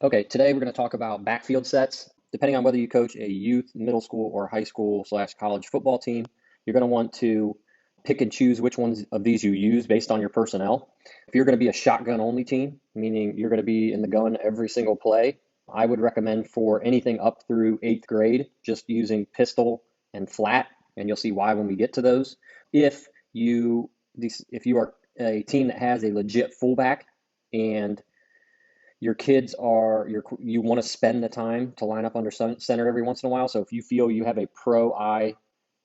Okay, today we're going to talk about backfield sets. Depending on whether you coach a youth, middle school, or high school / college football team, you're going to want to pick and choose which ones of these you use based on your personnel. If you're going to be a shotgun only team, meaning you're going to be in the gun every single play, I would recommend for anything up through 8th grade, just using pistol and flat, and you'll see why when we get to those. If you if you are a team that has a legit fullback and you want to spend the time to line up under center every once in a while. So if you feel you have a pro I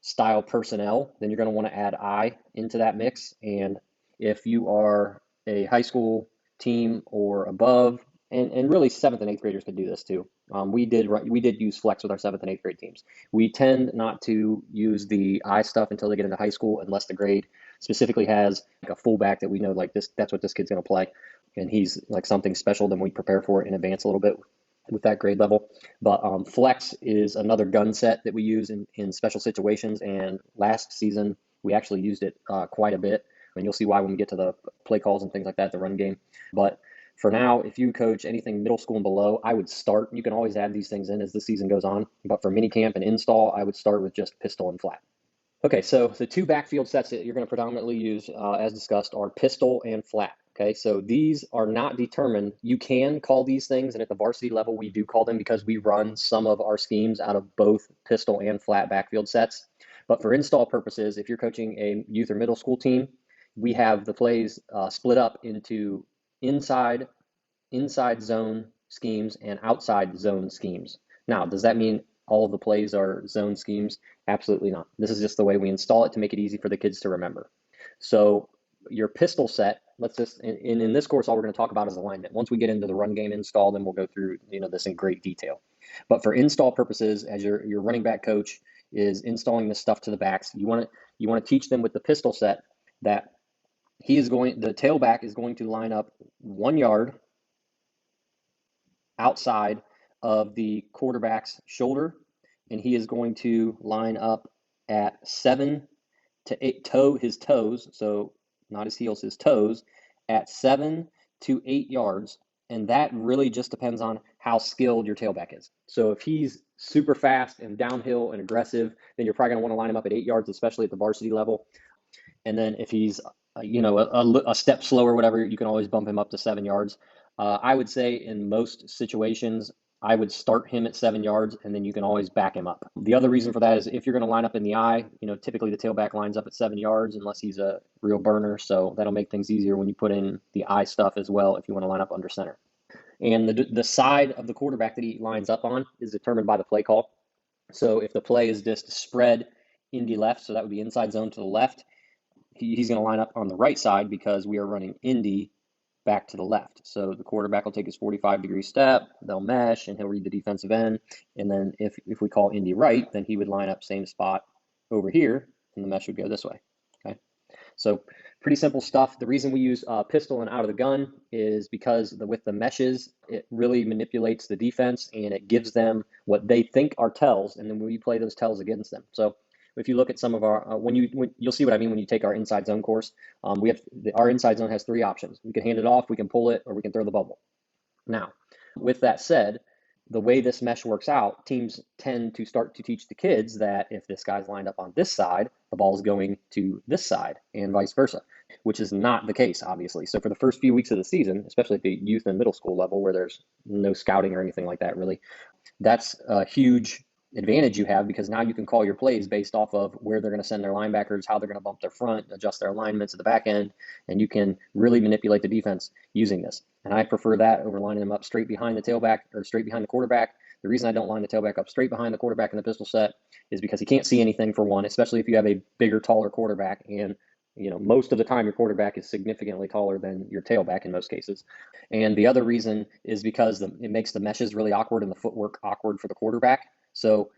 style personnel, then you're going to want to add I into that mix. And if you are a high school team or above, and really 7th and 8th graders could do this too. We did use flex with our 7th and 8th grade teams. We tend not to use the I stuff until they get into high school, unless the grade specifically has like a fullback that we know like this. That's what this kid's going to play, and he's like something special. Then we prepare for it in advance a little bit with that grade level. But flex is another gun set that we use in special situations. And last season we actually used it quite a bit, and you'll see why when we get to the play calls and things like that, the run game. But for now, if you coach anything middle school and below, I would start. You can always add these things in as the season goes on, but for minicamp and install, I would start with just pistol and flat. Okay, so the two backfield sets that you're going to predominantly use, as discussed, are pistol and flat. Okay, so these are not determined. You can call these things, and at the varsity level, we do call them because we run some of our schemes out of both pistol and flat backfield sets. But for install purposes, if you're coaching a youth or middle school team, we have the plays split up into inside zone schemes and outside zone schemes. Now, does that mean all of the plays are zone schemes? Absolutely not. This is just the way we install it to make it easy for the kids to remember. So your pistol set, in this course, all we're going to talk about is alignment. Once we get into the run game install, then we'll go through this in great detail. But for install purposes, as your running back coach is installing this stuff to the backs, you want to teach them with the pistol set that the tailback is going to line up 1 yard outside of the quarterback's shoulder, and he is going to line up at 7 to 8 his toes, so not his heels, his toes, at 7 to 8 yards. And that really just depends on how skilled your tailback is. So if he's super fast and downhill and aggressive, then you're probably going to want to line him up at 8 yards, especially at the varsity level. And then if he's a step slower, whatever, you can always bump him up to 7 yards. I would say in most situations, I would start him at 7 yards, and then you can always back him up. The other reason for that is if you're going to line up in the I, typically the tailback lines up at 7 yards unless he's a real burner. So that'll make things easier when you put in the I stuff as well if you want to line up under center. And the side of the quarterback that he lines up on is determined by the play call. So if the play is just spread Indy left, so that would be inside zone to the left, he's going to line up on the right side because we are running Indy back to the left. So the quarterback will take his 45-degree step, they'll mesh, and he'll read the defensive end. And then if we call Indy right, then he would line up same spot over here, and the mesh would go this way. Okay, so pretty simple stuff. The reason we use pistol and out of the gun is because with the meshes, it really manipulates the defense, and it gives them what they think are tells, and then we play those tells against them. So if you look at some of our, you'll see what I mean when you take our inside zone course. Our inside zone has 3 options. We can hand it off, we can pull it, or we can throw the bubble. Now, with that said, the way this mesh works out, teams tend to start to teach the kids that if this guy's lined up on this side, the ball is going to this side, and vice versa, which is not the case, obviously. So for the first few weeks of the season, especially at the youth and middle school level where there's no scouting or anything like that really, that's a huge advantage you have, because now you can call your plays based off of where they're going to send their linebackers, how they're going to bump their front, adjust their alignments at the back end, and you can really manipulate the defense using this. And I prefer that over lining them up straight behind the tailback or straight behind the quarterback. The reason I don't line the tailback up straight behind the quarterback in the pistol set is because he can't see anything, for one, especially if you have a bigger, taller quarterback. And most of the time your quarterback is significantly taller than your tailback in most cases. And the other reason is because it makes the meshes really awkward and the footwork awkward for the quarterback. So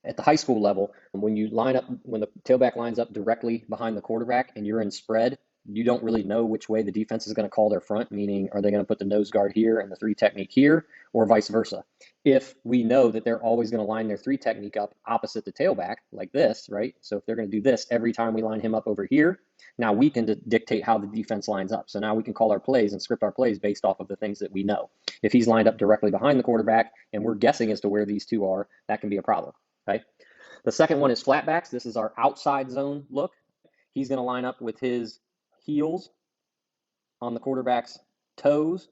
at the high school level, when the tailback lines up directly behind the quarterback and you're in spread, you don't really know which way the defense is going to call their front, meaning are they going to put the nose guard here and the 3 technique here, or vice versa. if we know that they're always going to line their 3 technique up opposite the tailback like this, right? So if they're going to do this every time we line him up over here, now we can dictate how the defense lines up. So now we can call our plays and script our plays based off of the things that we know. If he's lined up directly behind the quarterback and we're guessing as to where these two are, that can be a problem, okay? The second one is flatbacks. This is our outside zone look. He's going to line up with his heels on the quarterback's toes.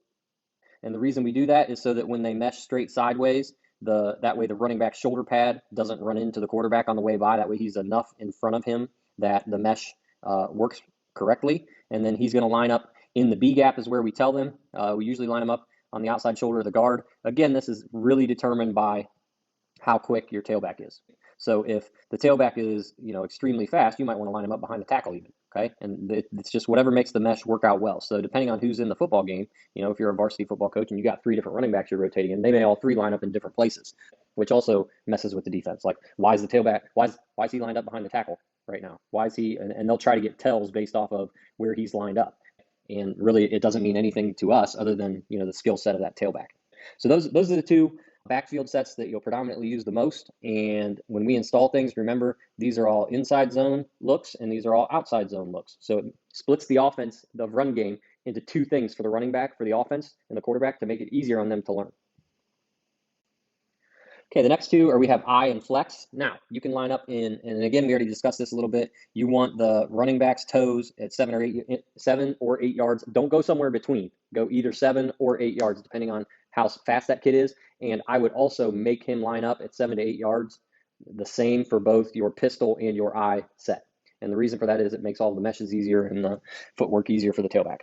And the reason we do that is so that when they mesh straight sideways, that way the running back shoulder pad doesn't run into the quarterback on the way by. That way he's enough in front of him that the mesh works correctly. And then he's going to line up in the B gap is where we tell them. We usually line him up on the outside shoulder of the guard. Again, this is really determined by how quick your tailback is. So if the tailback is, extremely fast, you might want to line him up behind the tackle even, okay? And it's just whatever makes the mesh work out well. So depending on who's in the football game, if you're a varsity football coach and you got 3 different running backs you're rotating, and they may all 3 line up in different places, which also messes with the defense. Like, why is the tailback, why is he lined up behind the tackle right now? Why is he, and they'll try to get tells based off of where he's lined up. And really, it doesn't mean anything to us other than, the skill set of that tailback. So those are the 2 backfield sets that you'll predominantly use the most. And when we install things, remember, these are all inside zone looks and these are all outside zone looks. So it splits the offense, the run game, into 2 things for the running back, for the offense, and the quarterback to make it easier on them to learn. Okay, the next 2 are we have I and flex. Now, you can line up in, and again, we already discussed this a little bit. You want the running back's toes at 7 or 8 yards. Don't go somewhere between. Go either 7 or 8 yards, depending on how fast that kid is. And I would also make him line up at 7 to 8 yards, the same for both your pistol and your I set. And the reason for that is it makes all the meshes easier and the footwork easier for the tailback.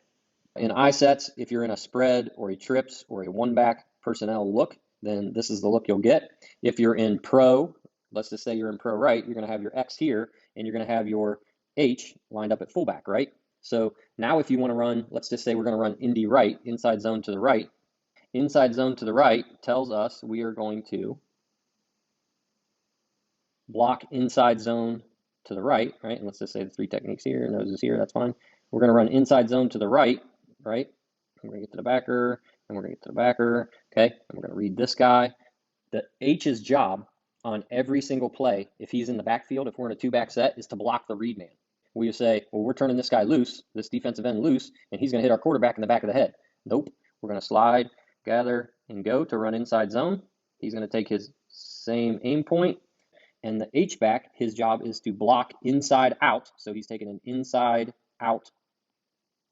In I sets, if you're in a spread or a trips or a one-back personnel look, then this is the look you'll get. If you're in pro, let's just say you're in pro right, you're going to have your X here, and you're going to have your H lined up at fullback, right? So now if you want to run, let's just say we're going to run Indy right, inside zone to the right. Inside zone to the right tells us we are going to block inside zone to the right, right? And let's just say the 3 techniques here, nose is here, that's fine. We're going to run inside zone to the right, right? We're going to get to the backer, and we're going to get to the backer, okay? And we're going to read this guy. The H's job on every single play, if he's in the backfield, if we're in a 2-back set, is to block the read man. We say, well, we're turning this guy loose, this defensive end loose, and he's going to hit our quarterback in the back of the head. Nope. We're going to slide, gather, and go to run inside zone. He's going to take his same aim point. And the H-back, his job is to block inside out. So he's taking an inside out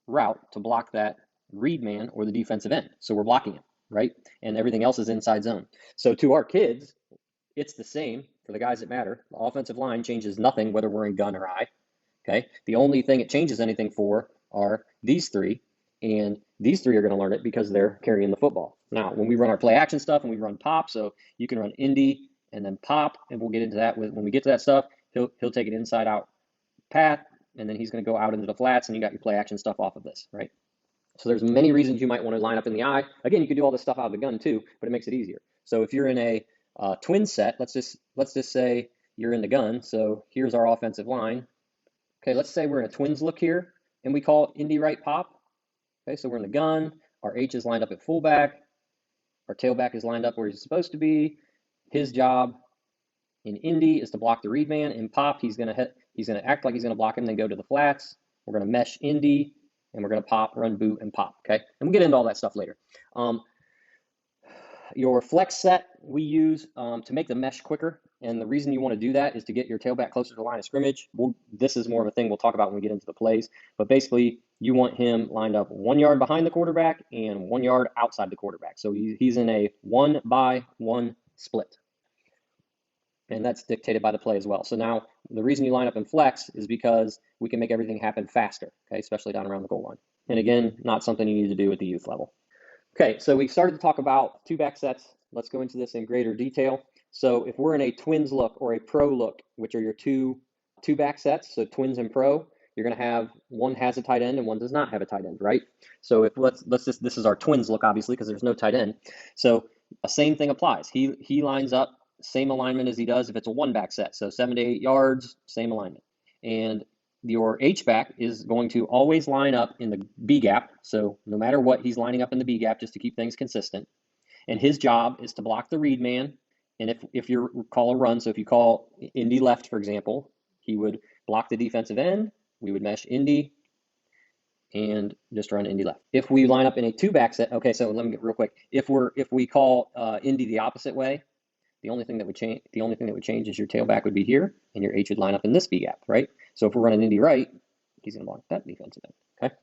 route to block that read man or the defensive end. So we're blocking him, right? And everything else is inside zone. So to our kids, it's the same for the guys that matter. The offensive line changes nothing whether we're in gun or I, okay? The only thing it changes anything for are these 3, and these 3 are going to learn it because they're carrying the football. Now, when we run our play action stuff and we run pop, so you can run Indy and then pop, and we'll get into that when we get to that stuff. He'll take an inside out path, and then he's going to go out into the flats, and you got your play action stuff off of this, right? So there's many reasons you might want to line up in the I. Again, you could do all this stuff out of the gun too, but it makes it easier. So if you're in a twin set, let's just say you're in the gun. So here's our offensive line. Okay, let's say we're in a twins look here, and we call Indy right pop. Okay, so we're in the gun. Our H is lined up at fullback. Our tailback is lined up where he's supposed to be. His job in Indy is to block the read man. In pop, he's going to act like he's going to block him, then go to the flats. We're going to mesh Indy, and we're going to pop, run, boot, and pop, okay? And we'll get into all that stuff later. Your flex set we use to make the mesh quicker, and the reason you want to do that is to get your tailback closer to the line of scrimmage. This is more of a thing we'll talk about when we get into the plays, but basically you want him lined up 1 yard behind the quarterback and 1 yard outside the quarterback. So he's in a 1-by-1 split, and that's dictated by the play as well. So now the reason you line up in flex is because we can make everything happen faster, okay, especially down around the goal line. And again, not something you need to do at the youth level. Okay, so we started to talk about 2-back sets. Let's go into this in greater detail. So if we're in a twins look or a pro look, which are your two-back sets, so twins and pro, you're going to have one has a tight end and one does not have a tight end, right? So if this is our twins look, obviously, because there's no tight end. So the same thing applies. He lines up same alignment as he does if it's a 1-back set. So 7 to 8 yards, same alignment. And your H-back is going to always line up in the B gap. So no matter what, he's lining up in the B gap just to keep things consistent. And his job is to block the read man. And if you call a run, so if you call Indy left, for example, he would block the defensive end. We would mesh Indy and just run Indy left. If we line up in a two-back set, okay, so let me get real quick. If we call Indy the opposite way, the only thing that would change is your tailback would be here, and your H would line up in this B gap, right? So if we're running Indy right, he's going to block that defensive end. Okay.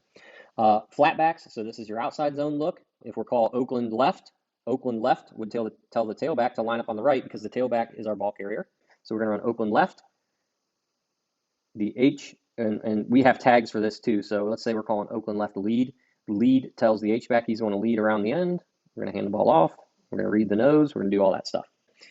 Flatbacks. So this is your outside zone look. If we're called Oakland left would tell the tailback to line up on the right because the tailback is our ball carrier. So we're going to run Oakland left. The H, and we have tags for this too. So let's say we're calling Oakland left lead. Lead tells the H back he's going to lead around the end. We're going to hand the ball off. We're going to read the nose. We're going to do all that stuff.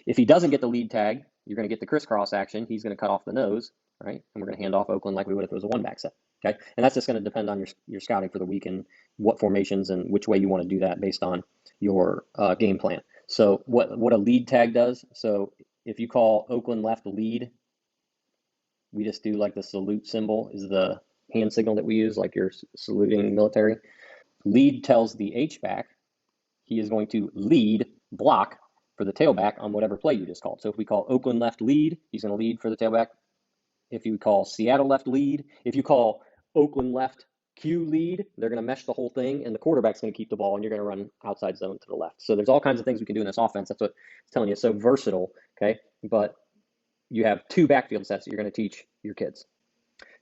If he doesn't get the lead tag, you're going to get the crisscross action. He's going to cut off the nose, right? And we're going to hand off Oakland like we would if it was a one-back set, okay? And that's just going to depend on your scouting for the week and what formations and which way you want to do that based on your game plan. So what a lead tag does, so if you call Oakland left lead, we just do like the salute symbol is the hand signal that we use, like you're saluting military. Lead tells the H-back he is going to lead block for the tailback on whatever play you just called. So if we call Oakland left lead, he's going to lead for the tailback. If you call Seattle left lead, if you call Oakland left Q lead, they're going to mesh the whole thing, and the quarterback's going to keep the ball, and you're going to run outside zone to the left. So there's all kinds of things we can do in this offense. That's what it's telling you. It's so versatile, okay? But you have two backfield sets that you're going to teach your kids.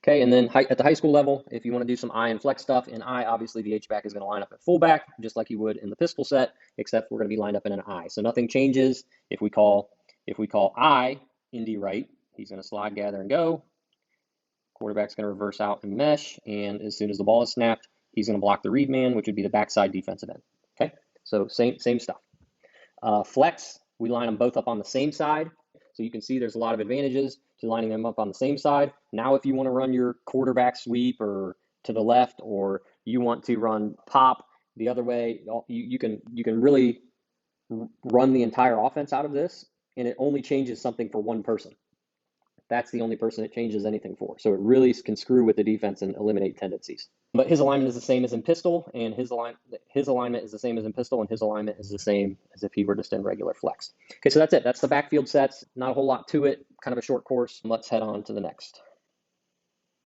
Okay, and then at the high school level, if you want to do some I and flex stuff, in I, obviously the H-back is going to line up at fullback, just like you would in the pistol set, except we're going to be lined up in an I. So nothing changes. If we call I Indy right, he's going to slide, gather, and go. Quarterback's going to reverse out and mesh, and as soon as the ball is snapped, he's going to block the read man, which would be the backside defensive end. Okay, so same stuff. Flex, we line them both up on the same side. So you can see there's a lot of advantages to lining them up on the same side. Now, if you want to run your quarterback sweep or to the left, or you want to run pop the other way, you can really run the entire offense out of this, and it only changes something for one person. That's the only person it changes anything for. So it really can screw with the defense and eliminate tendencies. But his alignment is the same as in pistol, and his alignment is the same as in pistol, and his alignment is the same as if he were just in regular flex. Okay, so that's it. That's the backfield sets. Not a whole lot to it. Kind of a short course. Let's head on to the next.